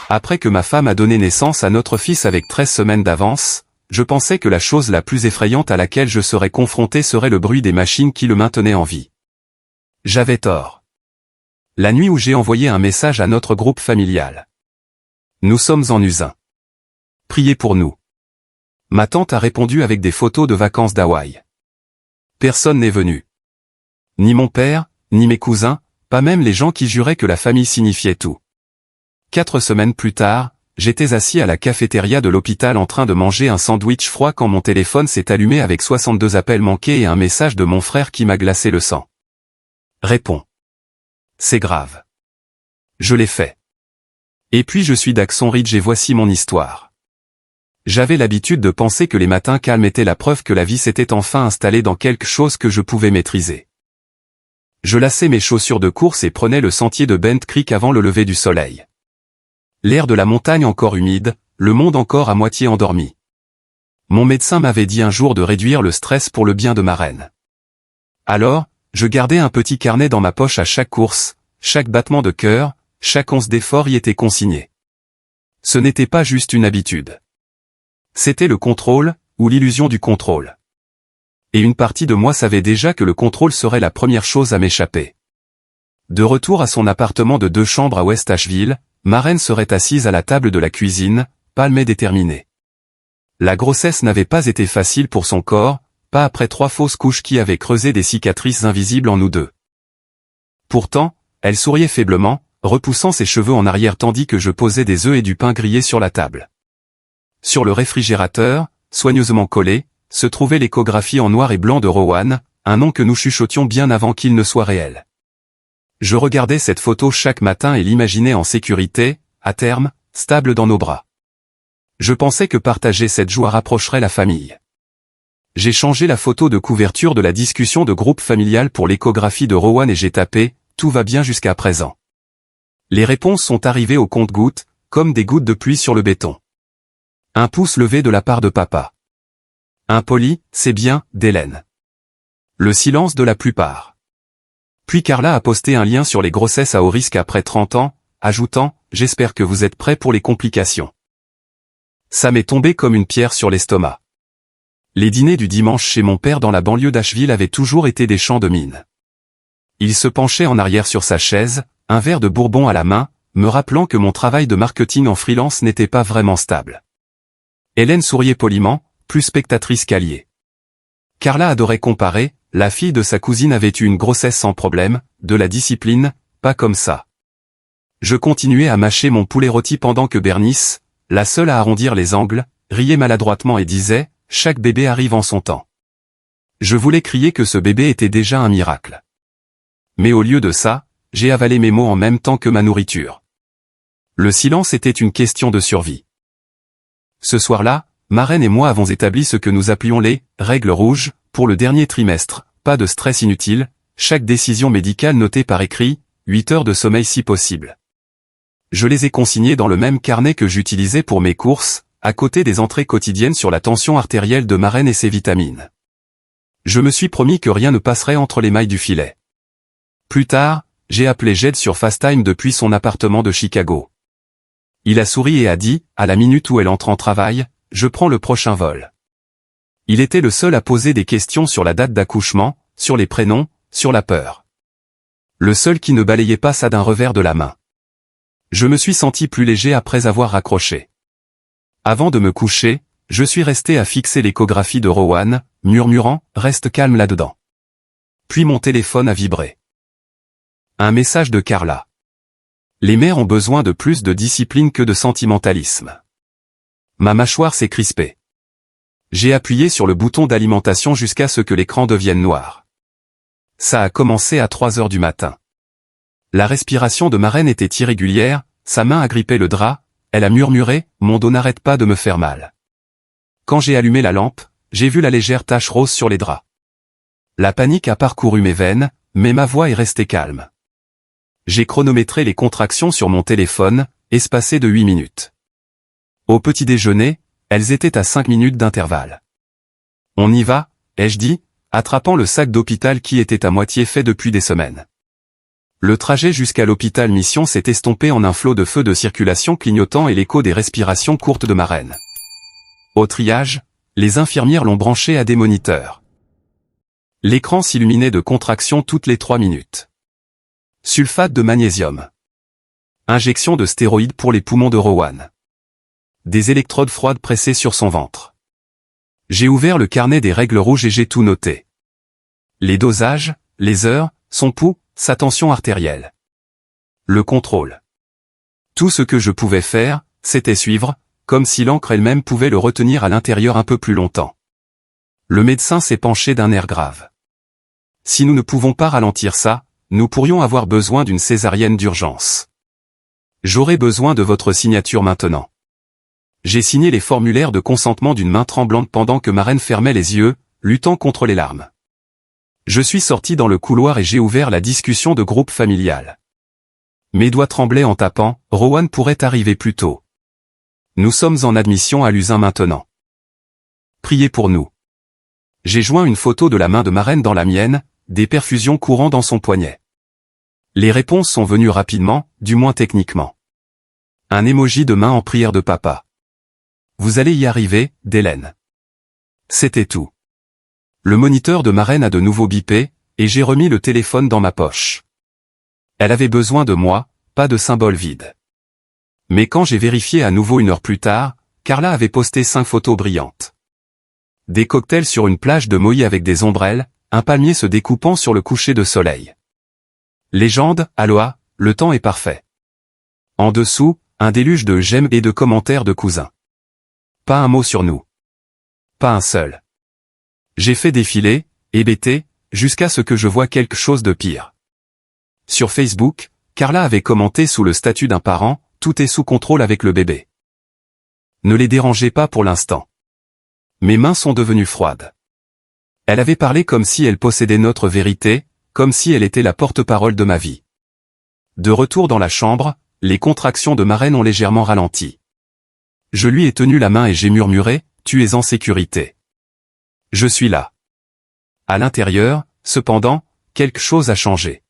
Après que ma femme a donné naissance à notre fils avec 13 semaines d'avance, je pensais que la chose la plus effrayante à laquelle je serais confronté serait le bruit des machines qui le maintenaient en vie. J'avais tort. La nuit où j'ai envoyé un message à notre groupe familial. Nous sommes en Usain. Priez pour nous. Ma tante a répondu avec des photos de vacances d'Hawaï. Personne n'est venu. Ni mon père, ni mes cousins, pas même les gens qui juraient que la famille signifiait tout. 4 semaines plus tard, j'étais assis à la cafétéria de l'hôpital en train de manger un sandwich froid quand mon téléphone s'est allumé avec 62 appels manqués et un message de mon frère qui m'a glacé le sang. Réponds. C'est grave. Je l'ai fait. Et puis je suis d'Axon Ridge et voici mon histoire. J'avais l'habitude de penser que les matins calmes étaient la preuve que la vie s'était enfin installée dans quelque chose que je pouvais maîtriser. Je lassais mes chaussures de course et prenais le sentier de Bent Creek avant le lever du soleil. L'air de la montagne encore humide, le monde encore à moitié endormi. Mon médecin m'avait dit un jour de réduire le stress pour le bien de ma reine. Alors, je gardais un petit carnet dans ma poche à chaque course, chaque battement de cœur, chaque once d'effort y était consigné. Ce n'était pas juste une habitude. C'était le contrôle, ou l'illusion du contrôle. Et une partie de moi savait déjà que le contrôle serait la première chose à m'échapper. De retour à son appartement de 2 chambres à West Asheville, ma reine serait assise à la table de la cuisine, palme et déterminée. La grossesse n'avait pas été facile pour son corps, pas après 3 fausses couches qui avaient creusé des cicatrices invisibles en nous deux. Pourtant, elle souriait faiblement, repoussant ses cheveux en arrière tandis que je posais des œufs et du pain grillé sur la table. Sur le réfrigérateur, soigneusement collé, se trouvait l'échographie en noir et blanc de Rowan, un nom que nous chuchotions bien avant qu'il ne soit réel. Je regardais cette photo chaque matin et l'imaginais en sécurité, à terme, stable dans nos bras. Je pensais que partager cette joie rapprocherait la famille. J'ai changé la photo de couverture de la discussion de groupe familial pour l'échographie de Rowan et j'ai tapé « Tout va bien jusqu'à présent ». Les réponses sont arrivées au compte-gouttes, comme des gouttes de pluie sur le béton. Un pouce levé de la part de papa. Un poli, c'est bien, d'Hélène. Le silence de la plupart. Puis Carla a posté un lien sur les grossesses à haut risque après 30 ans, ajoutant « J'espère que vous êtes prêts pour les complications ». Ça m'est tombé comme une pierre sur l'estomac. Les dîners du dimanche chez mon père dans la banlieue d'Asheville avaient toujours été des champs de mine. Il se penchait en arrière sur sa chaise, un verre de bourbon à la main, me rappelant que mon travail de marketing en freelance n'était pas vraiment stable. Hélène souriait poliment, plus spectatrice qu'alliée. Carla adorait comparer, la fille de sa cousine avait eu une grossesse sans problème, de la discipline, pas comme ça. Je continuais à mâcher mon poulet rôti pendant que Bernice, la seule à arrondir les angles, riait maladroitement et disait « Chaque bébé arrive en son temps ». Je voulais crier que ce bébé était déjà un miracle. Mais au lieu de ça, j'ai avalé mes mots en même temps que ma nourriture. Le silence était une question de survie. Ce soir-là, ma reine et moi avons établi ce que nous appelions les « règles rouges » pour le dernier trimestre, pas de stress inutile, chaque décision médicale notée par écrit, 8 heures de sommeil si possible. Je les ai consignées dans le même carnet que j'utilisais pour mes courses, à côté des entrées quotidiennes sur la tension artérielle de ma reine et ses vitamines. Je me suis promis que rien ne passerait entre les mailles du filet. Plus tard, j'ai appelé Jed sur FaceTime depuis son appartement de Chicago. Il a souri et a dit, à la minute où elle entre en travail, « Je prends le prochain vol ». Il était le seul à poser des questions sur la date d'accouchement, sur les prénoms, sur la peur. Le seul qui ne balayait pas ça d'un revers de la main. Je me suis senti plus léger après avoir raccroché. Avant de me coucher, je suis resté à fixer l'échographie de Rowan, murmurant « Reste calme là-dedans ». Puis mon téléphone a vibré. Un message de Carla. Les mères ont besoin de plus de discipline que de sentimentalisme. Ma mâchoire s'est crispée. J'ai appuyé sur le bouton d'alimentation jusqu'à ce que l'écran devienne noir. Ça a commencé à 3 heures du matin. La respiration de ma reine était irrégulière, sa main agrippait le drap, elle a murmuré « Mon dos n'arrête pas de me faire mal ». Quand j'ai allumé la lampe, j'ai vu la légère tache rose sur les draps. La panique a parcouru mes veines, mais ma voix est restée calme. J'ai chronométré les contractions sur mon téléphone, espacées de 8 minutes. Au petit déjeuner, elles étaient à 5 minutes d'intervalle. On y va, ai-je dit, attrapant le sac d'hôpital qui était à moitié fait depuis des semaines. Le trajet jusqu'à l'hôpital Mission s'est estompé en un flot de feux de circulation clignotant et l'écho des respirations courtes de Marraine. Au triage, les infirmières l'ont branché à des moniteurs. L'écran s'illuminait de contractions toutes les 3 minutes. Sulfate de magnésium. Injection de stéroïdes pour les poumons de Rowan. Des électrodes froides pressées sur son ventre. J'ai ouvert le carnet des règles rouges et j'ai tout noté. Les dosages, les heures, son pouls, sa tension artérielle. Le contrôle. Tout ce que je pouvais faire, c'était suivre, comme si l'encre elle-même pouvait le retenir à l'intérieur un peu plus longtemps. Le médecin s'est penché d'un air grave. Si nous ne pouvons pas ralentir ça, nous pourrions avoir besoin d'une césarienne d'urgence. J'aurai besoin de votre signature maintenant. J'ai signé les formulaires de consentement d'une main tremblante pendant que Marraine fermait les yeux, luttant contre les larmes. Je suis sorti dans le couloir et j'ai ouvert la discussion de groupe familial. Mes doigts tremblaient en tapant, Rowan pourrait arriver plus tôt. Nous sommes en admission à l'Usin maintenant. Priez pour nous. J'ai joint une photo de la main de Marraine dans la mienne, des perfusions courant dans son poignet. Les réponses sont venues rapidement, du moins techniquement. Un emoji de main en prière de papa. Vous allez y arriver, d'Hélène. C'était tout. Le moniteur de Marraine a de nouveau bipé, et j'ai remis le téléphone dans ma poche. Elle avait besoin de moi, pas de symbole vide. Mais quand j'ai vérifié à nouveau 1 heure plus tard, Carla avait posté 5 photos brillantes. Des cocktails sur une plage de Maui avec des ombrelles, un palmier se découpant sur le coucher de soleil. Légende, aloha, le temps est parfait. En dessous, un déluge de j'aime et de commentaires de cousins. Pas un mot sur nous. Pas un seul. J'ai fait défiler, hébété, jusqu'à ce que je voie quelque chose de pire. Sur Facebook, Carla avait commenté sous le statut d'un parent, tout est sous contrôle avec le bébé. Ne les dérangez pas pour l'instant. Mes mains sont devenues froides. Elle avait parlé comme si elle possédait notre vérité, comme si elle était la porte-parole de ma vie. De retour dans la chambre, les contractions de Marraine ont légèrement ralenti. Je lui ai tenu la main et j'ai murmuré, tu es en sécurité. Je suis là. À l'intérieur, cependant, quelque chose a changé.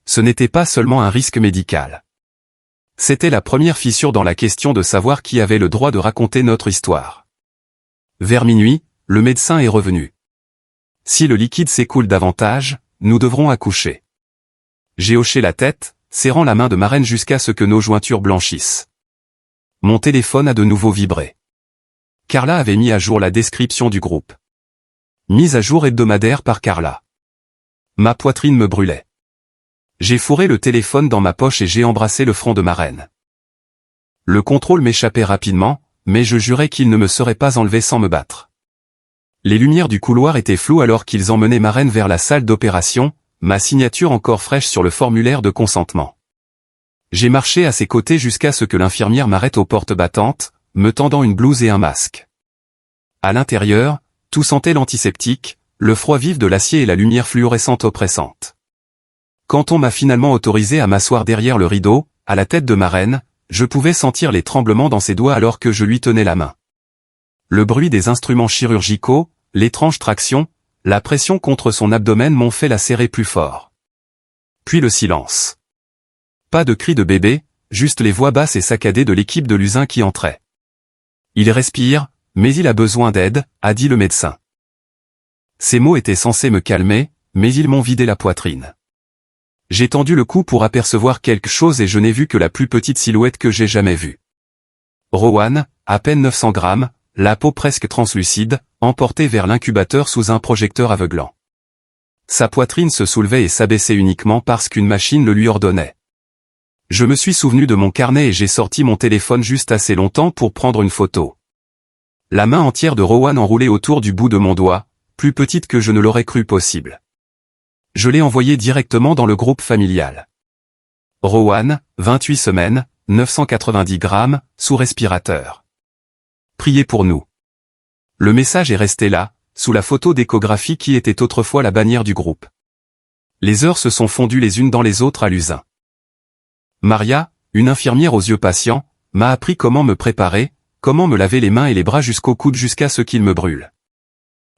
Ce n'était pas seulement un risque médical. C'était la première fissure dans la question de savoir qui avait le droit de raconter notre histoire. Vers minuit, le médecin est revenu. Si le liquide s'écoule davantage, nous devrons accoucher. J'ai hoché la tête, serrant la main de Marraine jusqu'à ce que nos jointures blanchissent. Mon téléphone a de nouveau vibré. Carla avait mis à jour la description du groupe. Mise à jour hebdomadaire par Carla. Ma poitrine me brûlait. J'ai fourré le téléphone dans ma poche et j'ai embrassé le front de Marraine. Le contrôle m'échappait rapidement, mais je jurais qu'il ne me serait pas enlevé sans me battre. Les lumières du couloir étaient floues alors qu'ils emmenaient Marraine vers la salle d'opération, ma signature encore fraîche sur le formulaire de consentement. J'ai marché à ses côtés jusqu'à ce que l'infirmière m'arrête aux portes battantes, me tendant une blouse et un masque. À l'intérieur, tout sentait l'antiseptique, le froid vif de l'acier et la lumière fluorescente oppressante. Quand on m'a finalement autorisé à m'asseoir derrière le rideau, à la tête de Marraine, je pouvais sentir les tremblements dans ses doigts alors que je lui tenais la main. Le bruit des instruments chirurgicaux, l'étrange traction, la pression contre son abdomen m'ont fait la serrer plus fort. Puis le silence. Pas de cris de bébé, juste les voix basses et saccadées de l'équipe de l'Usin qui entrait. Il respire, mais il a besoin d'aide, a dit le médecin. Ces mots étaient censés me calmer, mais ils m'ont vidé la poitrine. J'ai tendu le cou pour apercevoir quelque chose et je n'ai vu que la plus petite silhouette que j'ai jamais vue. Rowan, à peine 900 grammes, la peau presque translucide, emporté vers l'incubateur sous un projecteur aveuglant. Sa poitrine se soulevait et s'abaissait uniquement parce qu'une machine le lui ordonnait. Je me suis souvenu de mon carnet et j'ai sorti mon téléphone juste assez longtemps pour prendre une photo. La main entière de Rowan enroulée autour du bout de mon doigt, plus petite que je ne l'aurais cru possible. Je l'ai envoyée directement dans le groupe familial. Rowan, 28 semaines, 990 grammes, sous respirateur. Priez pour nous. Le message est resté là, sous la photo d'échographie qui était autrefois la bannière du groupe. Les heures se sont fondues les unes dans les autres à l'Usin. Maria, une infirmière aux yeux patients, m'a appris comment me préparer, comment me laver les mains et les bras jusqu'au coude jusqu'à ce qu'ils me brûlent.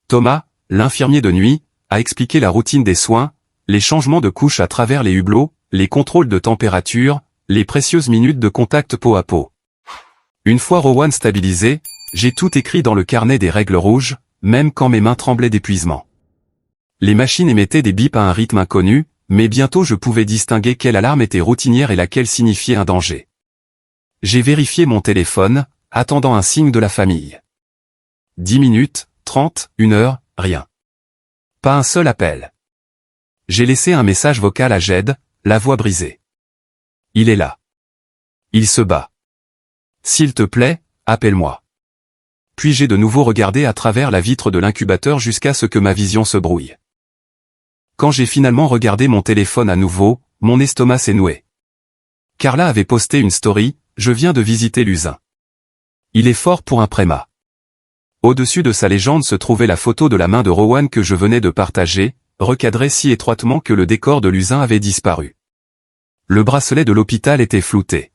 Thomas, l'infirmier de nuit, a expliqué la routine des soins, les changements de couche à travers les hublots, les contrôles de température, les précieuses minutes de contact peau à peau. Une fois Rowan stabilisé, j'ai tout écrit dans le carnet des règles rouges, même quand mes mains tremblaient d'épuisement. Les machines émettaient des bips à un rythme inconnu, mais bientôt je pouvais distinguer quelle alarme était routinière et laquelle signifiait un danger. J'ai vérifié mon téléphone, attendant un signe de la famille. 10 minutes, 30, 1 heure, rien. Pas un seul appel. J'ai laissé un message vocal à Jed, la voix brisée. Il est là. Il se bat. S'il te plaît, appelle-moi. Puis j'ai de nouveau regardé à travers la vitre de l'incubateur jusqu'à ce que ma vision se brouille. Quand j'ai finalement regardé mon téléphone à nouveau, mon estomac s'est noué. Carla avait posté une story, je viens de visiter l'usin. Il est fort pour un prémat. Au-dessus de sa légende se trouvait la photo de la main de Rowan que je venais de partager, recadrée si étroitement que le décor de l'usin avait disparu. Le bracelet de l'hôpital était flouté.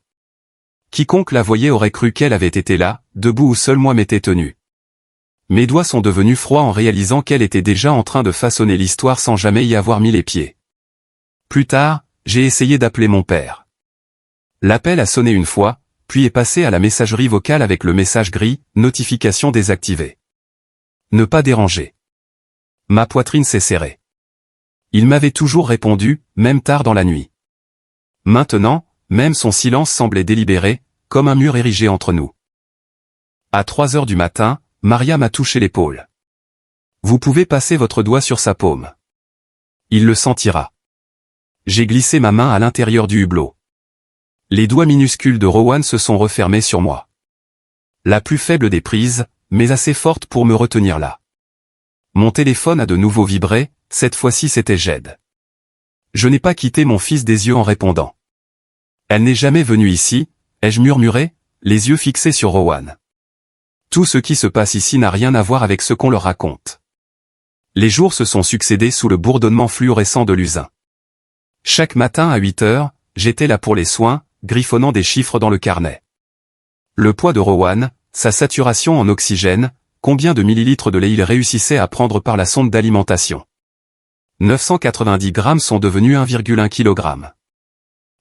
Quiconque la voyait aurait cru qu'elle avait été là, debout où seul moi m'étais tenu. Mes doigts sont devenus froids en réalisant qu'elle était déjà en train de façonner l'histoire sans jamais y avoir mis les pieds. Plus tard, j'ai essayé d'appeler mon père. L'appel a sonné une fois, puis est passé à la messagerie vocale avec le message gris, notification désactivée. Ne pas déranger. Ma poitrine s'est serrée. Il m'avait toujours répondu, même tard dans la nuit. Maintenant, même son silence semblait délibéré, comme un mur érigé entre nous. À 3 heures du matin, Maria m'a touché l'épaule. Vous pouvez passer votre doigt sur sa paume. Il le sentira. J'ai glissé ma main à l'intérieur du hublot. Les doigts minuscules de Rowan se sont refermés sur moi. La plus faible des prises, mais assez forte pour me retenir là. Mon téléphone a de nouveau vibré, cette fois-ci c'était Jed. Je n'ai pas quitté mon fils des yeux en répondant. Elle n'est jamais venue ici, ai-je murmuré, les yeux fixés sur Rowan. Tout ce qui se passe ici n'a rien à voir avec ce qu'on leur raconte. Les jours se sont succédés sous le bourdonnement fluorescent de l'usin. Chaque matin à 8 heures, j'étais là pour les soins, griffonnant des chiffres dans le carnet. Le poids de Rowan, sa saturation en oxygène, combien de millilitres de lait il réussissait à prendre par la sonde d'alimentation. 990 grammes sont devenus 1,1 kg.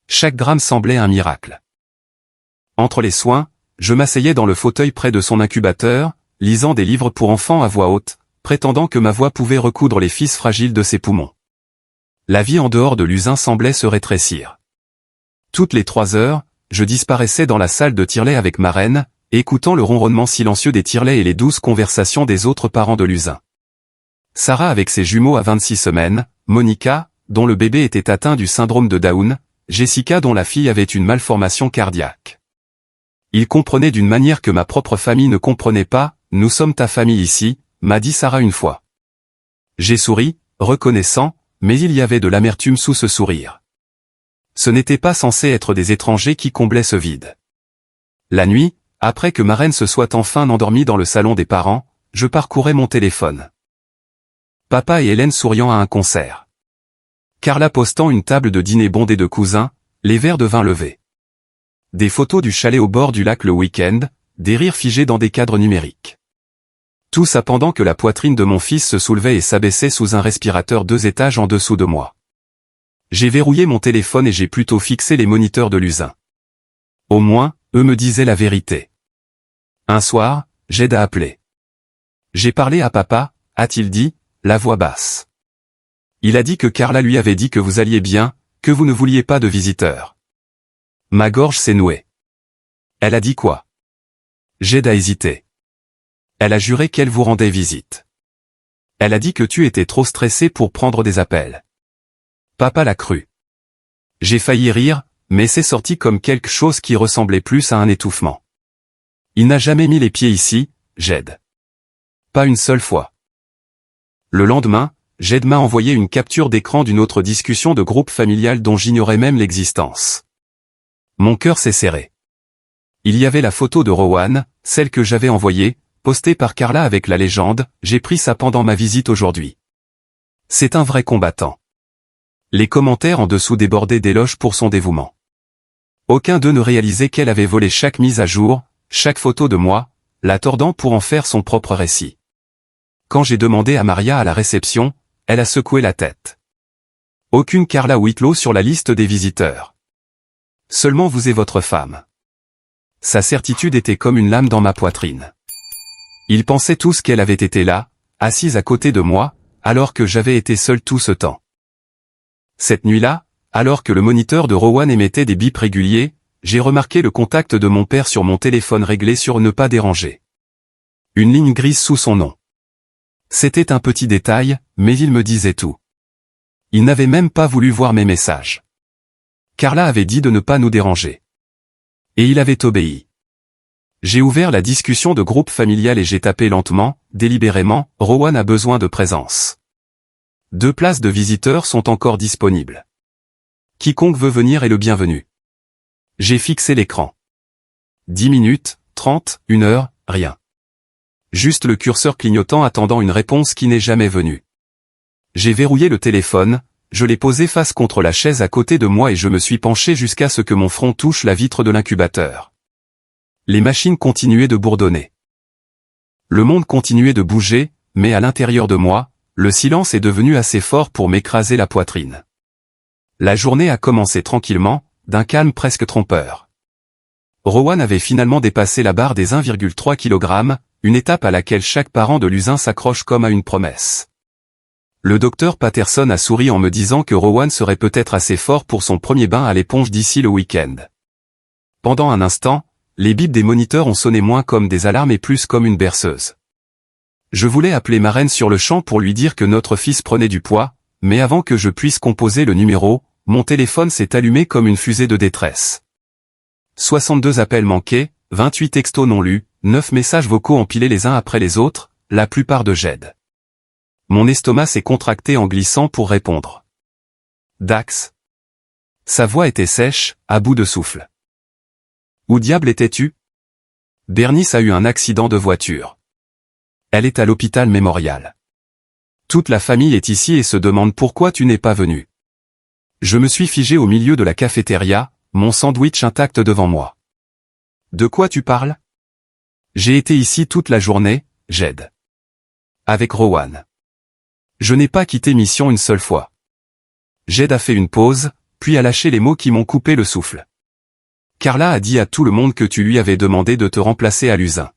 Chaque gramme semblait un miracle. Entre les soins, je m'asseyais dans le fauteuil près de son incubateur, lisant des livres pour enfants à voix haute, prétendant que ma voix pouvait recoudre les fils fragiles de ses poumons. La vie en dehors de l'usin semblait se rétrécir. Toutes les 3 heures, je disparaissais dans la salle de Tirley avec ma reine, écoutant le ronronnement silencieux des Tirley et les douces conversations des autres parents de l'usin. Sarah avec ses jumeaux à 26 semaines, Monica, dont le bébé était atteint du syndrome de Down, Jessica dont la fille avait une malformation cardiaque. Ils comprenaient d'une manière que ma propre famille ne comprenait pas, « Nous sommes ta famille ici », m'a dit Sarah une fois. J'ai souri, reconnaissant, mais il y avait de l'amertume sous ce sourire. Ce n'était pas censé être des étrangers qui comblaient ce vide. La nuit, après que ma reine se soit enfin endormie dans le salon des parents, je parcourais mon téléphone. Papa et Hélène souriant à un concert. Carla postant une table de dîner bondée de cousins, les verres de vin levés. Des photos du chalet au bord du lac le week-end, des rires figés dans des cadres numériques. Tout ça pendant que la poitrine de mon fils se soulevait et s'abaissait sous un respirateur 2 étages en dessous de moi. J'ai verrouillé mon téléphone et j'ai plutôt fixé les moniteurs de l'usin. Au moins, eux me disaient la vérité. Un soir, Jed a appelé. J'ai parlé à papa, a-t-il dit, la voix basse. Il a dit que Carla lui avait dit que vous alliez bien, que vous ne vouliez pas de visiteurs. Ma gorge s'est nouée. Elle a dit quoi? Jed a hésité. Elle a juré qu'elle vous rendait visite. Elle a dit que tu étais trop stressé pour prendre des appels. Papa l'a cru. J'ai failli rire, mais c'est sorti comme quelque chose qui ressemblait plus à un étouffement. Il n'a jamais mis les pieds ici, Jed. Pas une seule fois. Le lendemain, Jed m'a envoyé une capture d'écran d'une autre discussion de groupe familial dont j'ignorais même l'existence. Mon cœur s'est serré. Il y avait la photo de Rowan, celle que j'avais envoyée, postée par Carla avec la légende « J'ai pris ça pendant ma visite aujourd'hui ». C'est un vrai combattant. Les commentaires en dessous débordaient d'éloges pour son dévouement. Aucun d'eux ne réalisait qu'elle avait volé chaque mise à jour, chaque photo de moi, la tordant pour en faire son propre récit. Quand j'ai demandé à Maria à la réception, elle a secoué la tête. Aucune Carla Whitlow sur la liste des visiteurs. Seulement vous et votre femme. Sa certitude était comme une lame dans ma poitrine. Ils pensaient tous qu'elle avait été là, assise à côté de moi, alors que j'avais été seul tout ce temps. Cette nuit-là, alors que le moniteur de Rowan émettait des bips réguliers, j'ai remarqué le contact de mon père sur mon téléphone réglé sur ne pas déranger. Une ligne grise sous son nom. C'était un petit détail, mais il me disait tout. Il n'avait même pas voulu voir mes messages. Carla avait dit de ne pas nous déranger. Et il avait obéi. J'ai ouvert la discussion de groupe familial et j'ai tapé lentement, délibérément, Rowan a besoin de présence. 2 places de visiteurs sont encore disponibles. Quiconque veut venir est le bienvenu. J'ai fixé l'écran. 10 minutes, 30, 1 heure, rien. Juste le curseur clignotant attendant une réponse qui n'est jamais venue. J'ai verrouillé le téléphone, je l'ai posé face contre la chaise à côté de moi et je me suis penché jusqu'à ce que mon front touche la vitre de l'incubateur. Les machines continuaient de bourdonner. Le monde continuait de bouger, mais à l'intérieur de moi, le silence est devenu assez fort pour m'écraser la poitrine. La journée a commencé tranquillement, d'un calme presque trompeur. Rowan avait finalement dépassé la barre des 1,3 kg, une étape à laquelle chaque parent de Luzin s'accroche comme à une promesse. Le docteur Patterson a souri en me disant que Rowan serait peut-être assez fort pour son premier bain à l'éponge d'ici le week-end. Pendant un instant, les bips des moniteurs ont sonné moins comme des alarmes et plus comme une berceuse. Je voulais appeler ma reine sur le champ pour lui dire que notre fils prenait du poids, mais avant que je puisse composer le numéro, mon téléphone s'est allumé comme une fusée de détresse. 62 appels manqués, 28 textos non lus, 9 messages vocaux empilés les uns après les autres, la plupart de Jed. Mon estomac s'est contracté en glissant pour répondre. Dax. Sa voix était sèche, à bout de souffle. Où diable étais-tu? Bernice a eu un accident de voiture. Elle est à l'hôpital Mémorial. Toute la famille est ici et se demande pourquoi tu n'es pas venu. Je me suis figé au milieu de la cafétéria, mon sandwich intact devant moi. De quoi tu parles? J'ai été ici toute la journée, Jed. Avec Rowan. Je n'ai pas quitté Mission une seule fois. Jed a fait une pause, puis a lâché les mots qui m'ont coupé le souffle. Carla a dit à tout le monde que tu lui avais demandé de te remplacer à Luzin.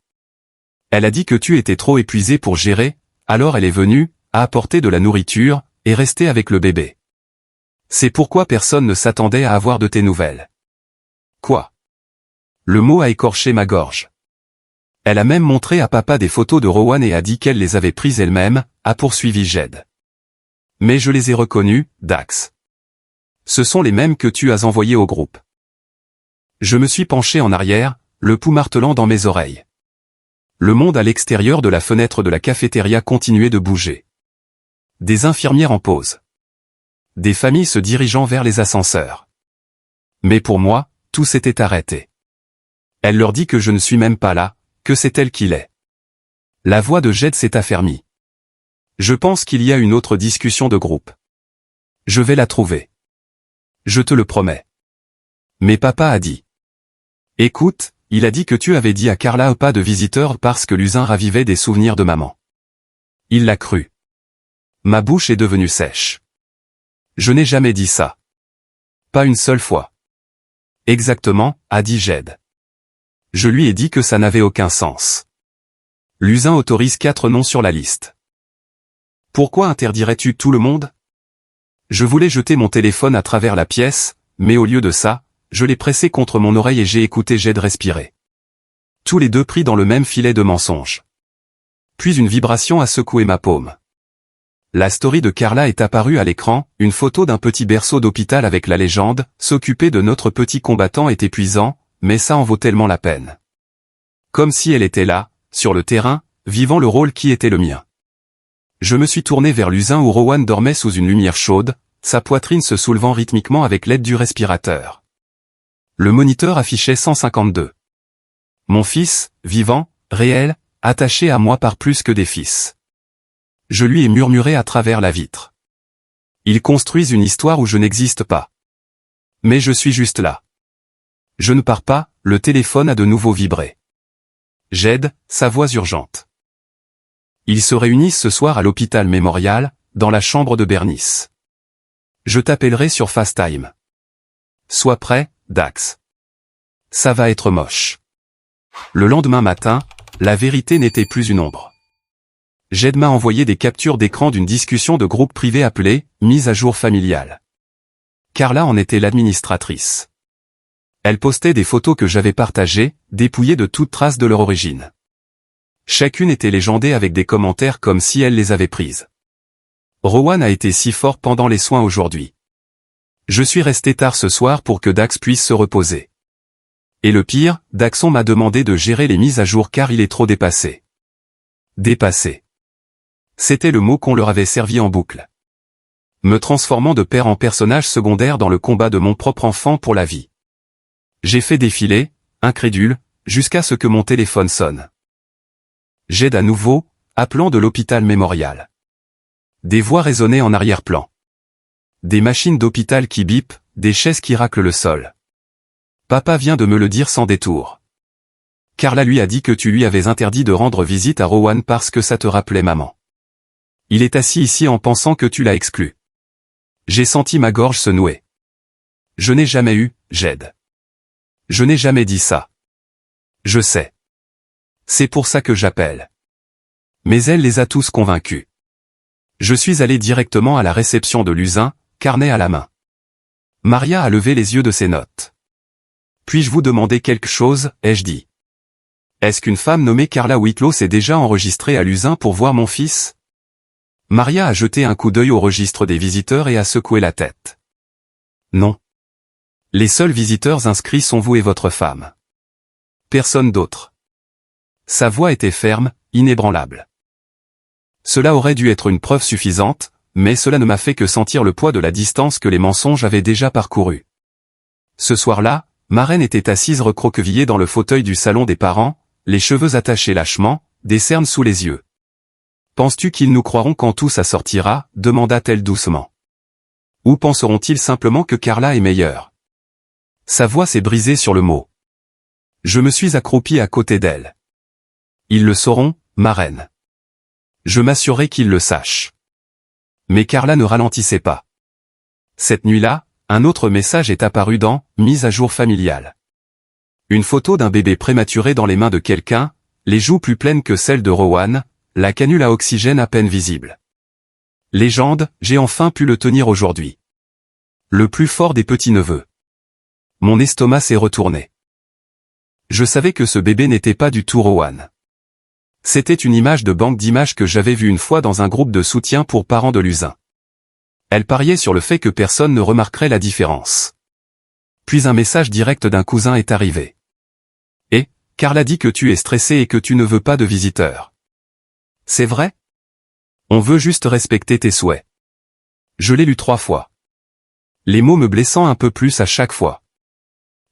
Elle a dit que tu étais trop épuisé pour gérer, alors elle est venue, a apporté de la nourriture, et resté avec le bébé. C'est pourquoi personne ne s'attendait à avoir de tes nouvelles. Quoi? Le mot a écorché ma gorge. Elle a même montré à papa des photos de Rowan et a dit qu'elle les avait prises elle-même, a poursuivi Jed. Mais je les ai reconnues, Dax. Ce sont les mêmes que tu as envoyés au groupe. Je me suis penché en arrière, le pouls martelant dans mes oreilles. Le monde à l'extérieur de la fenêtre de la cafétéria continuait de bouger. Des infirmières en pause. Des familles se dirigeant vers les ascenseurs. Mais pour moi, tout s'était arrêté. Elle leur dit que je ne suis même pas là, que c'est elle qui l'est. La voix de Jed s'est affermie. Je pense qu'il y a une autre discussion de groupe. Je vais la trouver. Je te le promets. Mais papa a dit. Écoute, il a dit que tu avais dit à Carla pas de visiteurs parce que Luzin ravivait des souvenirs de maman. Il l'a cru. Ma bouche est devenue sèche. Je n'ai jamais dit ça. Pas une seule fois. Exactement, a dit Jed. Je lui ai dit que ça n'avait aucun sens. Luzin autorise 4 noms sur la liste. Pourquoi interdirais-tu tout le monde? Je voulais jeter mon téléphone à travers la pièce, mais au lieu de ça, je l'ai pressé contre mon oreille et j'ai écouté Jed respirer. Tous les deux pris dans le même filet de mensonges. Puis une vibration a secoué ma paume. La story de Carla est apparue à l'écran, une photo d'un petit berceau d'hôpital avec la légende « S'occuper de notre petit combattant est épuisant, mais ça en vaut tellement la peine. » Comme si elle était là, sur le terrain, vivant le rôle qui était le mien. Je me suis tourné vers Luzin où Rowan dormait sous une lumière chaude, sa poitrine se soulevant rythmiquement avec l'aide du respirateur. Le moniteur affichait 152. Mon fils, vivant, réel, attaché à moi par plus que des fils. Je lui ai murmuré à travers la vitre. Ils construisent une histoire où je n'existe pas. Mais je suis juste là. Je ne pars pas, le téléphone a de nouveau vibré. Jed, sa voix urgente. Ils se réunissent ce soir à l'hôpital Mémorial, dans la chambre de Bernice. Je t'appellerai sur FaceTime. Sois prêt, Dax. Ça va être moche. Le lendemain matin, la vérité n'était plus une ombre. Jed m'a envoyé des captures d'écran d'une discussion de groupe privé appelée « Mise à jour familiale ». Carla en était l'administratrice. Elle postait des photos que j'avais partagées, dépouillées de toute trace de leur origine. Chacune était légendée avec des commentaires comme si elle les avait prises. Rowan a été si fort pendant les soins aujourd'hui. Je suis resté tard ce soir pour que Dax puisse se reposer. Et le pire, Daxon m'a demandé de gérer les mises à jour car il est trop dépassé. Dépassé. C'était le mot qu'on leur avait servi en boucle. Me transformant de père en personnage secondaire dans le combat de mon propre enfant pour la vie. J'ai fait défiler, incrédule, jusqu'à ce que mon téléphone sonne. Jed à nouveau, appelant de l'hôpital mémorial. Des voix résonnaient en arrière-plan. Des machines d'hôpital qui bipent, des chaises qui raclent le sol. Papa vient de me le dire sans détour. Carla lui a dit que tu lui avais interdit de rendre visite à Rowan parce que ça te rappelait maman. Il est assis ici en pensant que tu l'as exclu. J'ai senti ma gorge se nouer. Je n'ai jamais eu, Jed. Je n'ai jamais dit ça. Je sais. C'est pour ça que j'appelle. Mais elle les a tous convaincus. Je suis allé directement à la réception de l'usin, carnet à la main. Maria a levé les yeux de ses notes. Puis-je vous demander quelque chose, ai-je dit. Est-ce qu'une femme nommée Carla Whitlow s'est déjà enregistrée à l'usin pour voir mon fils? Maria a jeté un coup d'œil au registre des visiteurs et a secoué la tête. Non. Les seuls visiteurs inscrits sont vous et votre femme. Personne d'autre. Sa voix était ferme, inébranlable. Cela aurait dû être une preuve suffisante, mais cela ne m'a fait que sentir le poids de la distance que les mensonges avaient déjà parcouru. Ce soir-là, ma reine était assise recroquevillée dans le fauteuil du salon des parents, les cheveux attachés lâchement, des cernes sous les yeux. « Penses-tu qu'ils nous croiront quand tout ça sortira » demanda-t-elle doucement. « Ou penseront-ils simplement que Carla est meilleure ?» Sa voix s'est brisée sur le mot. Je me suis accroupi à côté d'elle. « Ils le sauront, ma reine. » Je m'assurais qu'ils le sachent. Mais Carla ne ralentissait pas. Cette nuit-là, un autre message est apparu dans « Mise à jour familiale ». Une photo d'un bébé prématuré dans les mains de quelqu'un, les joues plus pleines que celles de Rowan, la canule à oxygène à peine visible. Légende, j'ai enfin pu le tenir aujourd'hui. Le plus fort des petits-neveux. Mon estomac s'est retourné. Je savais que ce bébé n'était pas du tout Rowan. C'était une image de banque d'images que j'avais vue une fois dans un groupe de soutien pour parents de l'usin. Elle pariait sur le fait que personne ne remarquerait la différence. Puis un message direct d'un cousin est arrivé. Et, Carla dit que tu es stressé et que tu ne veux pas de visiteurs. C'est vrai? On veut juste respecter tes souhaits. Je l'ai lu 3 fois. Les mots me blessant un peu plus à chaque fois.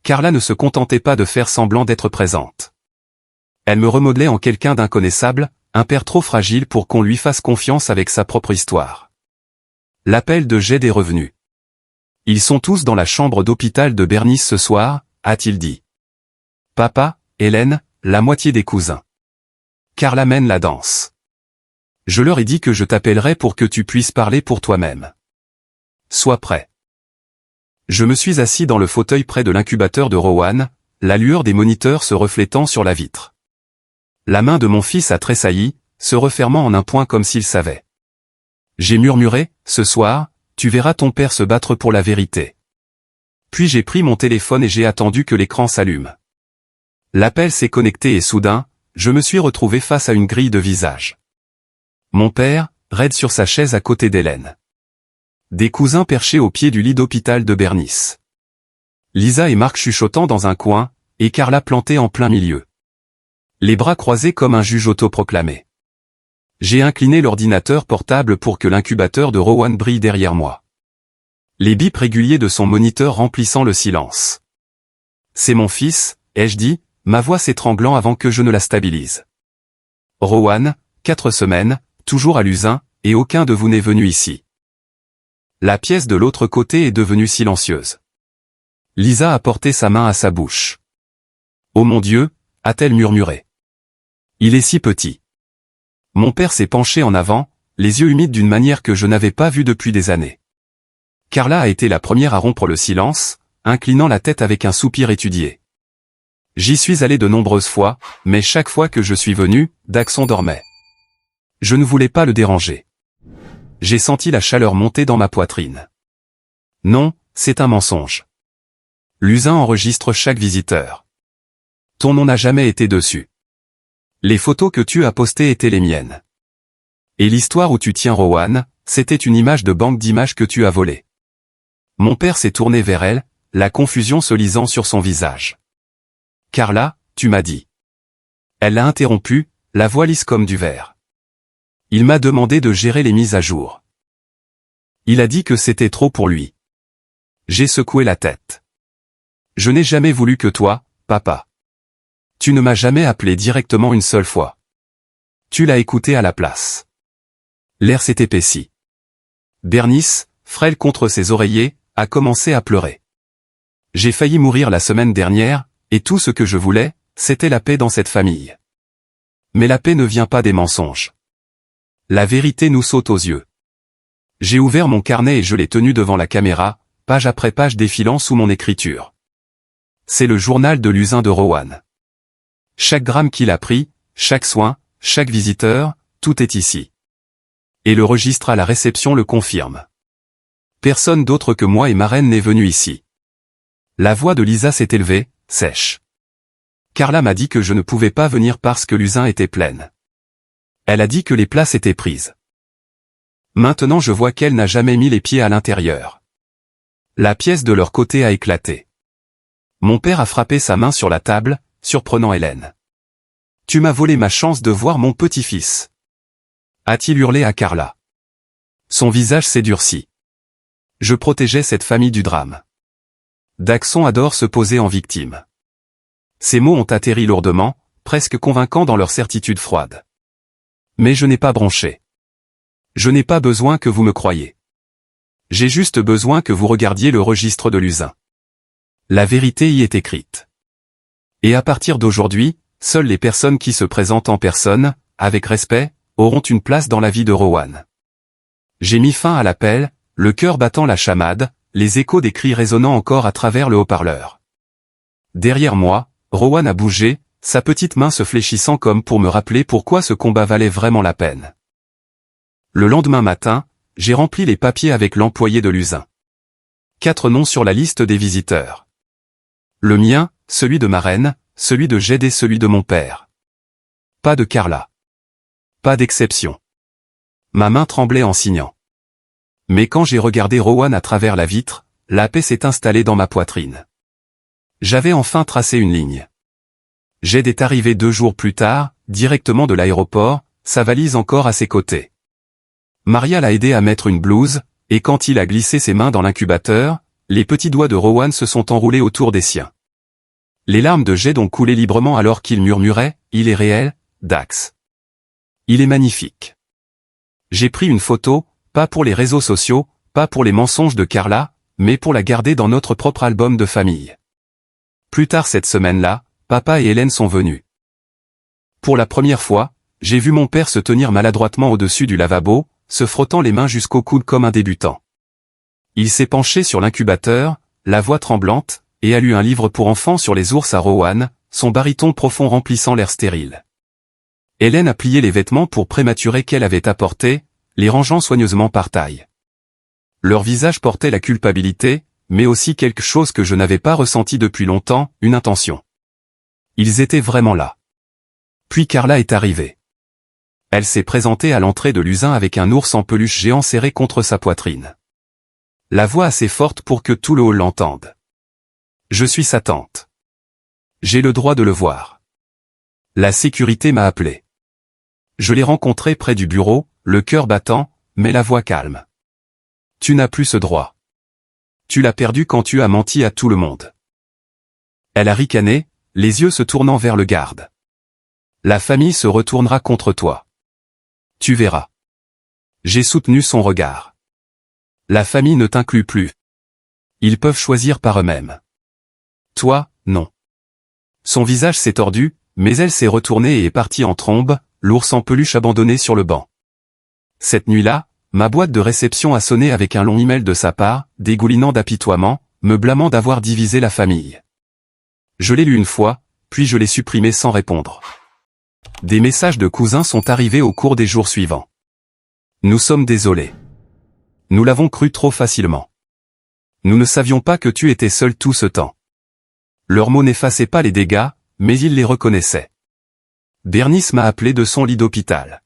Carla ne se contentait pas de faire semblant d'être présente. Elle me remodelait en quelqu'un d'inconnaissable, un père trop fragile pour qu'on lui fasse confiance avec sa propre histoire. L'appel de Jed est revenu. Ils sont tous dans la chambre d'hôpital de Bernice ce soir, a-t-il dit. Papa, Hélène, la moitié des cousins. Carla mène la danse. Je leur ai dit que je t'appellerai pour que tu puisses parler pour toi-même. Sois prêt. Je me suis assis dans le fauteuil près de l'incubateur de Rowan, la lueur des moniteurs se reflétant sur la vitre. La main de mon fils a tressailli, se refermant en un point comme s'il savait. J'ai murmuré, ce soir, tu verras ton père se battre pour la vérité. Puis j'ai pris mon téléphone et j'ai attendu que l'écran s'allume. L'appel s'est connecté et soudain, je me suis retrouvé face à une grille de visage. Mon père, raide sur sa chaise à côté d'Hélène. Des cousins perchés au pied du lit d'hôpital de Bernice. Lisa et Marc chuchotant dans un coin, et Carla plantée en plein milieu. Les bras croisés comme un juge autoproclamé. J'ai incliné l'ordinateur portable pour que l'incubateur de Rowan brille derrière moi. Les bips réguliers de son moniteur remplissant le silence. C'est mon fils, ai-je dit, ma voix s'étranglant avant que je ne la stabilise. Rowan, 4 semaines, toujours à l'usin, et aucun de vous n'est venu ici. La pièce de l'autre côté est devenue silencieuse. Lisa a porté sa main à sa bouche. Oh mon Dieu, a-t-elle murmuré. Il est si petit. Mon père s'est penché en avant, les yeux humides d'une manière que je n'avais pas vue depuis des années. Carla a été la première à rompre le silence, inclinant la tête avec un soupir étudié. J'y suis allé de nombreuses fois, mais chaque fois que je suis venu, Daxon dormait. Je ne voulais pas le déranger. J'ai senti la chaleur monter dans ma poitrine. Non, c'est un mensonge. L'usin enregistre chaque visiteur. Ton nom n'a jamais été dessus. Les photos que tu as postées étaient les miennes. Et l'histoire où tu tiens Rowan, c'était une image de banque d'images que tu as volée. Mon père s'est tourné vers elle, la confusion se lisant sur son visage. Carla, tu m'as dit. Elle l'a interrompu, la voix lisse comme du verre. Il m'a demandé de gérer les mises à jour. Il a dit que c'était trop pour lui. J'ai secoué la tête. Je n'ai jamais voulu que toi, papa. Tu ne m'as jamais appelé directement une seule fois. Tu l'as écouté à la place. L'air s'est épaissi. Bernice, frêle contre ses oreillers, a commencé à pleurer. J'ai failli mourir la semaine dernière, et tout ce que je voulais, c'était la paix dans cette famille. Mais la paix ne vient pas des mensonges. La vérité nous saute aux yeux. J'ai ouvert mon carnet et je l'ai tenu devant la caméra, page après page défilant sous mon écriture. C'est le journal de l'usin de Rowan. Chaque gramme qu'il a pris, chaque soin, chaque visiteur, tout est ici. Et le registre à la réception le confirme. Personne d'autre que moi et ma reine n'est venu ici. La voix de Lisa s'est élevée, sèche. Carla m'a dit que je ne pouvais pas venir parce que l'usin était pleine. Elle a dit que les places étaient prises. Maintenant je vois qu'elle n'a jamais mis les pieds à l'intérieur. La pièce de leur côté a éclaté. Mon père a frappé sa main sur la table, surprenant Hélène. « Tu m'as volé ma chance de voir mon petit-fils !» a-t-il hurlé à Carla. Son visage s'est durci. Je protégeais cette famille du drame. Daxon adore se poser en victime. Ces mots ont atterri lourdement, presque convaincants dans leur certitude froide. Mais je n'ai pas bronché. Je n'ai pas besoin que vous me croyiez. J'ai juste besoin que vous regardiez le registre de l'usin. La vérité y est écrite. Et à partir d'aujourd'hui, seules les personnes qui se présentent en personne, avec respect, auront une place dans la vie de Rowan. J'ai mis fin à l'appel, le cœur battant la chamade, les échos des cris résonnant encore à travers le haut-parleur. Derrière moi, Rowan a bougé, sa petite main se fléchissant comme pour me rappeler pourquoi ce combat valait vraiment la peine. Le lendemain matin, j'ai rempli les papiers avec l'employé de l'usin. 4 noms sur la liste des visiteurs. Le mien, celui de ma reine, celui de Jed et celui de mon père. Pas de Carla. Pas d'exception. Ma main tremblait en signant. Mais quand j'ai regardé Rowan à travers la vitre, la paix s'est installée dans ma poitrine. J'avais enfin tracé une ligne. Jed est arrivé 2 jours plus tard, directement de l'aéroport, sa valise encore à ses côtés. Maria l'a aidé à mettre une blouse, et quand il a glissé ses mains dans l'incubateur, les petits doigts de Rowan se sont enroulés autour des siens. Les larmes de Jed ont coulé librement alors qu'il murmurait « Il est réel, Dax. Il est magnifique. » J'ai pris une photo, pas pour les réseaux sociaux, pas pour les mensonges de Carla, mais pour la garder dans notre propre album de famille. Plus tard cette semaine-là, papa et Hélène sont venus. Pour la première fois, j'ai vu mon père se tenir maladroitement au-dessus du lavabo, se frottant les mains jusqu'au coude comme un débutant. Il s'est penché sur l'incubateur, la voix tremblante, et a lu un livre pour enfants sur les ours à Rowan, son baryton profond remplissant l'air stérile. Hélène a plié les vêtements pour prématurer qu'elle avait apportés, les rangeant soigneusement par taille. Leur visage portait la culpabilité, mais aussi quelque chose que je n'avais pas ressenti depuis longtemps, une intention. Ils étaient vraiment là. Puis Carla est arrivée. Elle s'est présentée à l'entrée de l'usin avec un ours en peluche géant serré contre sa poitrine. La voix assez forte pour que tout le hall l'entende. Je suis sa tante. J'ai le droit de le voir. La sécurité m'a appelé. Je l'ai rencontré près du bureau, le cœur battant, mais la voix calme. Tu n'as plus ce droit. Tu l'as perdu quand tu as menti à tout le monde. Elle a ricané, les yeux se tournant vers le garde. La famille se retournera contre toi. Tu verras. J'ai soutenu son regard. La famille ne t'inclut plus. Ils peuvent choisir par eux-mêmes. Toi, non. Son visage s'est tordu, mais elle s'est retournée et est partie en trombe, l'ours en peluche abandonné sur le banc. Cette nuit-là, ma boîte de réception a sonné avec un long email de sa part, dégoulinant d'apitoiement, me blâmant d'avoir divisé la famille. Je l'ai lu une fois, puis je l'ai supprimé sans répondre. Des messages de cousins sont arrivés au cours des jours suivants. Nous sommes désolés. Nous l'avons cru trop facilement. Nous ne savions pas que tu étais seul tout ce temps. Leurs mots n'effaçaient pas les dégâts, mais ils les reconnaissaient. Bernice m'a appelé de son lit d'hôpital.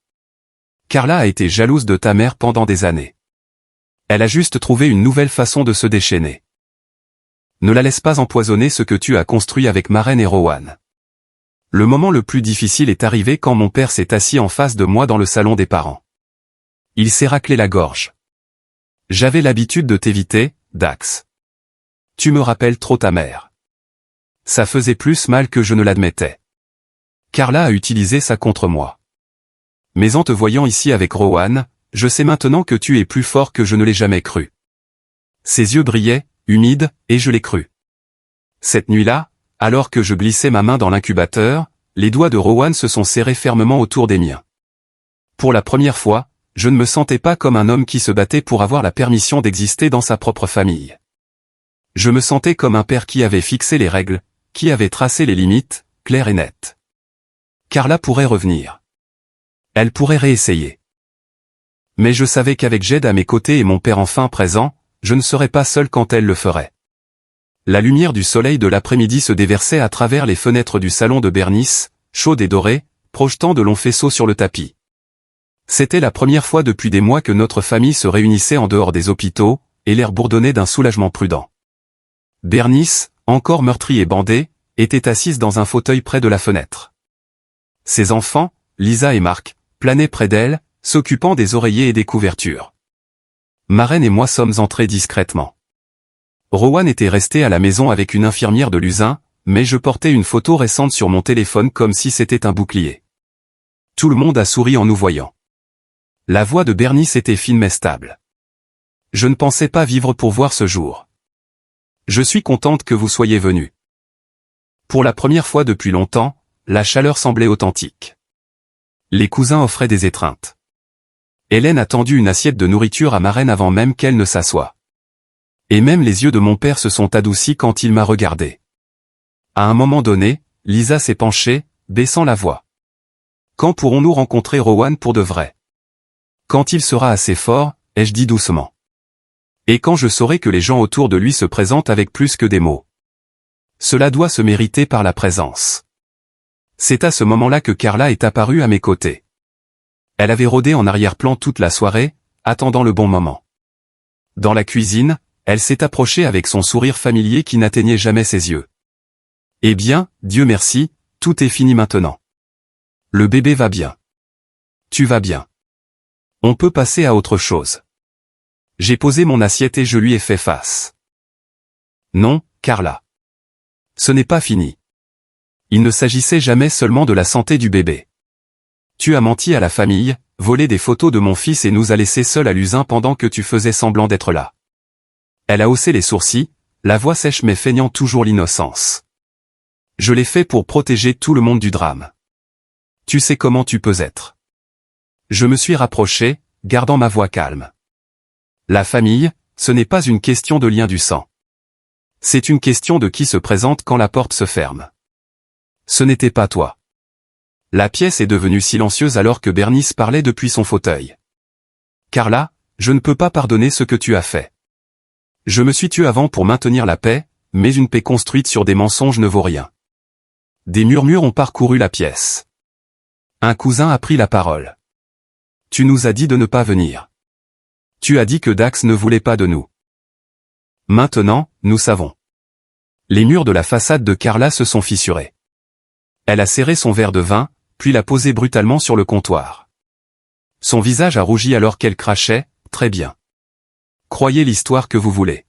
Carla a été jalouse de ta mère pendant des années. Elle a juste trouvé une nouvelle façon de se déchaîner. Ne la laisse pas empoisonner ce que tu as construit avec Maren et Rowan. Le moment le plus difficile est arrivé quand mon père s'est assis en face de moi dans le salon des parents. Il s'est raclé la gorge. J'avais l'habitude de t'éviter, Dax. Tu me rappelles trop ta mère. Ça faisait plus mal que je ne l'admettais. Carla a utilisé ça contre moi. Mais en te voyant ici avec Rowan, je sais maintenant que tu es plus fort que je ne l'ai jamais cru. Ses yeux brillaient, humides, et je l'ai cru. Cette nuit-là, alors que je glissais ma main dans l'incubateur, les doigts de Rowan se sont serrés fermement autour des miens. Pour la première fois, je ne me sentais pas comme un homme qui se battait pour avoir la permission d'exister dans sa propre famille. Je me sentais comme un père qui avait fixé les règles, qui avait tracé les limites, claires et nettes. Carla pourrait revenir. Elle pourrait réessayer. Mais je savais qu'avec Jed à mes côtés et mon père enfin présent, je ne serais pas seul quand elle le ferait. La lumière du soleil de l'après-midi se déversait à travers les fenêtres du salon de Bernice, chaude et dorée, projetant de longs faisceaux sur le tapis. C'était la première fois depuis des mois que notre famille se réunissait en dehors des hôpitaux, et l'air bourdonnait d'un soulagement prudent. Bernice, encore meurtrie et bandée, était assise dans un fauteuil près de la fenêtre. Ses enfants, Lisa et Marc, planaient près d'elle, s'occupant des oreillers et des couvertures. Maren et moi sommes entrés discrètement. Rowan était resté à la maison avec une infirmière de l'usin, mais je portais une photo récente sur mon téléphone comme si c'était un bouclier. Tout le monde a souri en nous voyant. La voix de Bernice était fine mais stable. Je ne pensais pas vivre pour voir ce jour. Je suis contente que vous soyez venus. Pour la première fois depuis longtemps, la chaleur semblait authentique. Les cousins offraient des étreintes. Hélène a tendu une assiette de nourriture à Maren avant même qu'elle ne s'assoie. Et même les yeux de mon père se sont adoucis quand il m'a regardé. À un moment donné, Lisa s'est penchée, baissant la voix. Quand pourrons-nous rencontrer Rowan pour de vrai? Quand il sera assez fort, ai-je dit doucement. Et quand je saurai que les gens autour de lui se présentent avec plus que des mots. Cela doit se mériter par la présence. C'est à ce moment-là que Carla est apparue à mes côtés. Elle avait rôdé en arrière-plan toute la soirée, attendant le bon moment. Dans la cuisine, elle s'est approchée avec son sourire familier qui n'atteignait jamais ses yeux. Eh bien, Dieu merci, tout est fini maintenant. Le bébé va bien. Tu vas bien. On peut passer à autre chose. J'ai posé mon assiette et je lui ai fait face. Non, Carla. Ce n'est pas fini. Il ne s'agissait jamais seulement de la santé du bébé. Tu as menti à la famille, volé des photos de mon fils et nous a laissés seuls à l'usin pendant que tu faisais semblant d'être là. Elle a haussé les sourcils, la voix sèche mais feignant toujours l'innocence. Je l'ai fait pour protéger tout le monde du drame. Tu sais comment tu peux être. Je me suis rapproché, gardant ma voix calme. La famille, ce n'est pas une question de lien du sang. C'est une question de qui se présente quand la porte se ferme. Ce n'était pas toi. La pièce est devenue silencieuse alors que Bernice parlait depuis son fauteuil. Carla, je ne peux pas pardonner ce que tu as fait. Je me suis tué avant pour maintenir la paix, mais une paix construite sur des mensonges ne vaut rien. Des murmures ont parcouru la pièce. Un cousin a pris la parole. Tu nous as dit de ne pas venir. Tu as dit que Dax ne voulait pas de nous. Maintenant, nous savons. Les murs de la façade de Carla se sont fissurés. Elle a serré son verre de vin, puis l'a posé brutalement sur le comptoir. Son visage a rougi alors qu'elle crachait, très bien. Croyez l'histoire que vous voulez.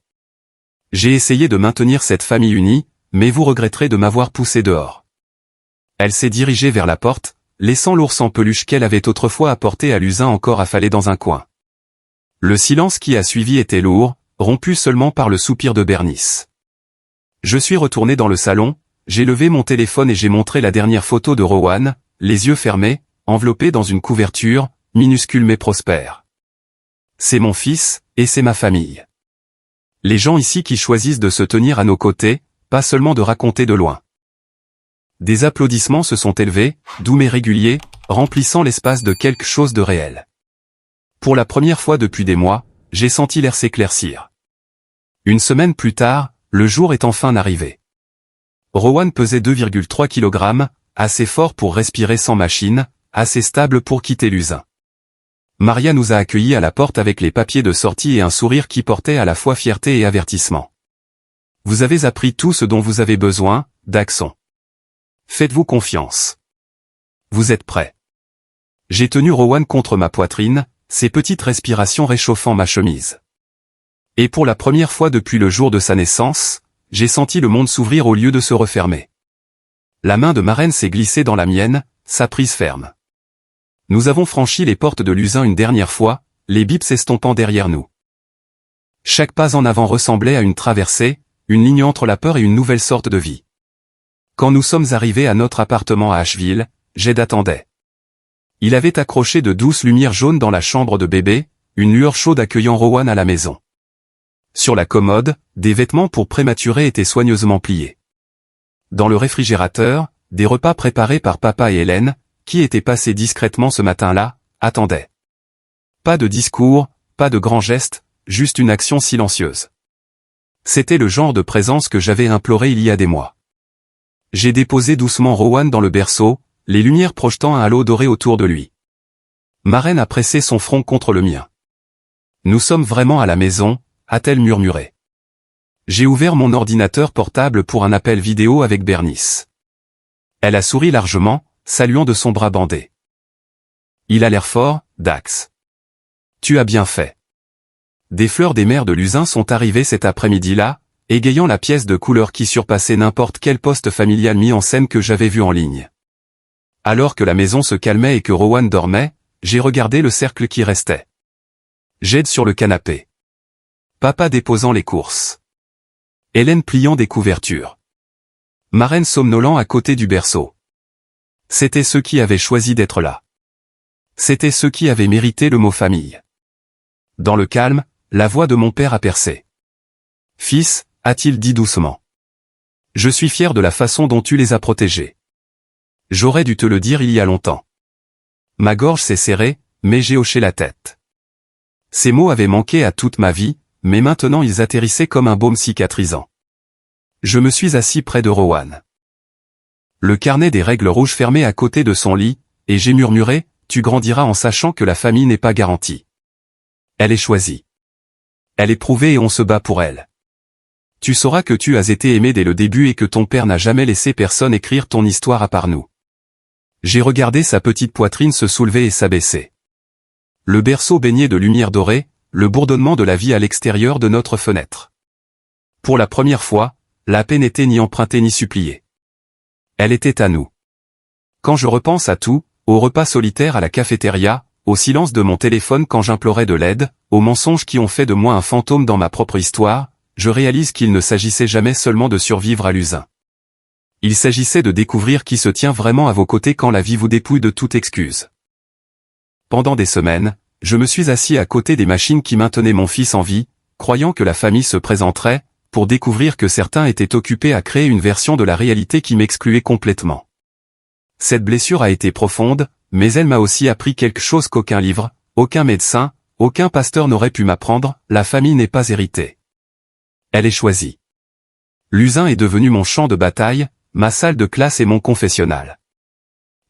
J'ai essayé de maintenir cette famille unie, mais vous regretterez de m'avoir poussé dehors. Elle s'est dirigée vers la porte, laissant l'ours en peluche qu'elle avait autrefois apporté à l'usin encore affalé dans un coin. Le silence qui a suivi était lourd, rompu seulement par le soupir de Bernice. Je suis retourné dans le salon, j'ai levé mon téléphone et j'ai montré la dernière photo de Rowan, les yeux fermés, enveloppé dans une couverture, minuscule mais prospère. C'est mon fils, et c'est ma famille. Les gens ici qui choisissent de se tenir à nos côtés, pas seulement de raconter de loin. Des applaudissements se sont élevés, doux mais réguliers, remplissant l'espace de quelque chose de réel. Pour la première fois depuis des mois, j'ai senti l'air s'éclaircir. Une semaine plus tard, le jour est enfin arrivé. Rowan pesait 2,3 kg, assez fort pour respirer sans machine, assez stable pour quitter l'usin. Maria nous a accueillis à la porte avec les papiers de sortie et un sourire qui portait à la fois fierté et avertissement. Vous avez appris tout ce dont vous avez besoin, Daxon. Faites-vous confiance. Vous êtes prêts. J'ai tenu Rowan contre ma poitrine, ses petites respirations réchauffant ma chemise. Et pour la première fois depuis le jour de sa naissance, j'ai senti le monde s'ouvrir au lieu de se refermer. La main de Maren s'est glissée dans la mienne, sa prise ferme. Nous avons franchi les portes de l'usin une dernière fois, les bips s'estompant derrière nous. Chaque pas en avant ressemblait à une traversée, une ligne entre la peur et une nouvelle sorte de vie. Quand nous sommes arrivés à notre appartement à Asheville, Jed attendait. Il avait accroché de douces lumières jaunes dans la chambre de bébé, une lueur chaude accueillant Rowan à la maison. Sur la commode, des vêtements pour prématurés étaient soigneusement pliés. Dans le réfrigérateur, des repas préparés par papa et Hélène, qui étaient passés discrètement ce matin-là, attendaient. Pas de discours, pas de grands gestes, juste une action silencieuse. C'était le genre de présence que j'avais imploré il y a des mois. J'ai déposé doucement Rowan dans le berceau, les lumières projetant un halo doré autour de lui. Maren a pressé son front contre le mien. Nous sommes vraiment à la maison, a-t-elle murmuré. J'ai ouvert mon ordinateur portable pour un appel vidéo avec Bernice. Elle a souri largement, saluant de son bras bandé. Il a l'air fort, Dax. Tu as bien fait. Des fleurs des mers de l'usin sont arrivées cet après-midi-là, égayant la pièce de couleur qui surpassait n'importe quel poste familial mis en scène que j'avais vu en ligne. Alors que la maison se calmait et que Rowan dormait, j'ai regardé le cercle qui restait. Jed sur le canapé. Papa déposant les courses. Hélène pliant des couvertures. Maren somnolent à côté du berceau. C'étaient ceux qui avaient choisi d'être là. C'étaient ceux qui avaient mérité le mot famille. Dans le calme, la voix de mon père a percé. Fils, a-t-il dit doucement. Je suis fier de la façon dont tu les as protégés. J'aurais dû te le dire il y a longtemps. Ma gorge s'est serrée, mais j'ai hoché la tête. Ces mots avaient manqué à toute ma vie, mais maintenant ils atterrissaient comme un baume cicatrisant. Je me suis assis près de Rowan. Le carnet des règles rouges fermé à côté de son lit, et j'ai murmuré, tu grandiras en sachant que la famille n'est pas garantie. Elle est choisie. Elle est prouvée et on se bat pour elle. Tu sauras que tu as été aimé dès le début et que ton père n'a jamais laissé personne écrire ton histoire à part nous. J'ai regardé sa petite poitrine se soulever et s'abaisser. Le berceau baigné de lumière dorée, le bourdonnement de la vie à l'extérieur de notre fenêtre. Pour la première fois, la paix n'était ni empruntée ni suppliée. Elle était à nous. Quand je repense à tout, au repas solitaire à la cafétéria, au silence de mon téléphone quand j'implorais de l'aide, aux mensonges qui ont fait de moi un fantôme dans ma propre histoire, je réalise qu'il ne s'agissait jamais seulement de survivre à l'usin. Il s'agissait de découvrir qui se tient vraiment à vos côtés quand la vie vous dépouille de toute excuse. Pendant des semaines, je me suis assis à côté des machines qui maintenaient mon fils en vie, croyant que la famille se présenterait, pour découvrir que certains étaient occupés à créer une version de la réalité qui m'excluait complètement. Cette blessure a été profonde, mais elle m'a aussi appris quelque chose qu'aucun livre, aucun médecin, aucun pasteur n'aurait pu m'apprendre, la famille n'est pas héritée. Elle est choisie. L'usin est devenu mon champ de bataille, ma salle de classe et mon confessionnal.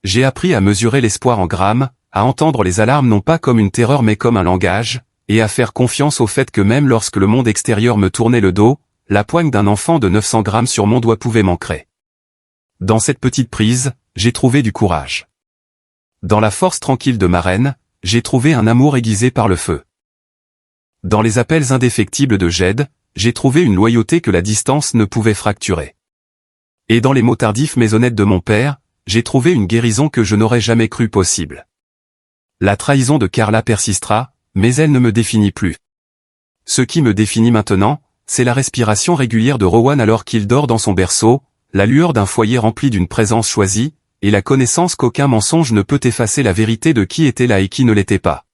J'ai appris à mesurer l'espoir en grammes, à entendre les alarmes non pas comme une terreur mais comme un langage, et à faire confiance au fait que même lorsque le monde extérieur me tournait le dos, la poigne d'un enfant de 900 grammes sur mon doigt pouvait m'ancrer. Dans cette petite prise, j'ai trouvé du courage. Dans la force tranquille de Maren, j'ai trouvé un amour aiguisé par le feu. Dans les appels indéfectibles de Jed, j'ai trouvé une loyauté que la distance ne pouvait fracturer. Et dans les mots tardifs mais honnêtes de mon père, j'ai trouvé une guérison que je n'aurais jamais cru possible. La trahison de Carla persistera, mais elle ne me définit plus. Ce qui me définit maintenant, c'est la respiration régulière de Rowan alors qu'il dort dans son berceau, la lueur d'un foyer rempli d'une présence choisie, et la connaissance qu'aucun mensonge ne peut effacer la vérité de qui était là et qui ne l'était pas.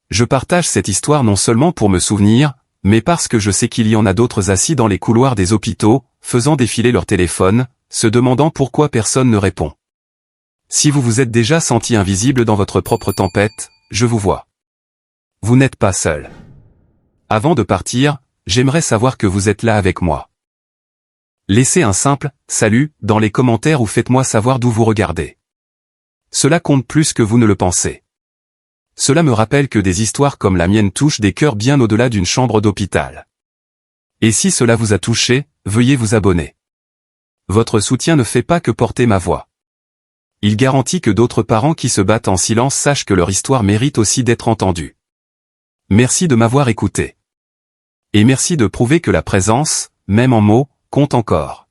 Je partage cette histoire non seulement pour me souvenir, mais parce que je sais qu'il y en a d'autres assis dans les couloirs des hôpitaux, faisant défiler leur téléphone, se demandant pourquoi personne ne répond. Si vous vous êtes déjà senti invisible dans votre propre tempête, je vous vois. Vous n'êtes pas seul. Avant de partir, j'aimerais savoir que vous êtes là avec moi. Laissez un simple « salut » dans les commentaires ou faites-moi savoir d'où vous regardez. Cela compte plus que vous ne le pensez. Cela me rappelle que des histoires comme la mienne touchent des cœurs bien au-delà d'une chambre d'hôpital. Et si cela vous a touché, veuillez vous abonner. Votre soutien ne fait pas que porter ma voix. Il garantit que d'autres parents qui se battent en silence sachent que leur histoire mérite aussi d'être entendue. Merci de m'avoir écouté. Et merci de prouver que la présence, même en mots, compte encore.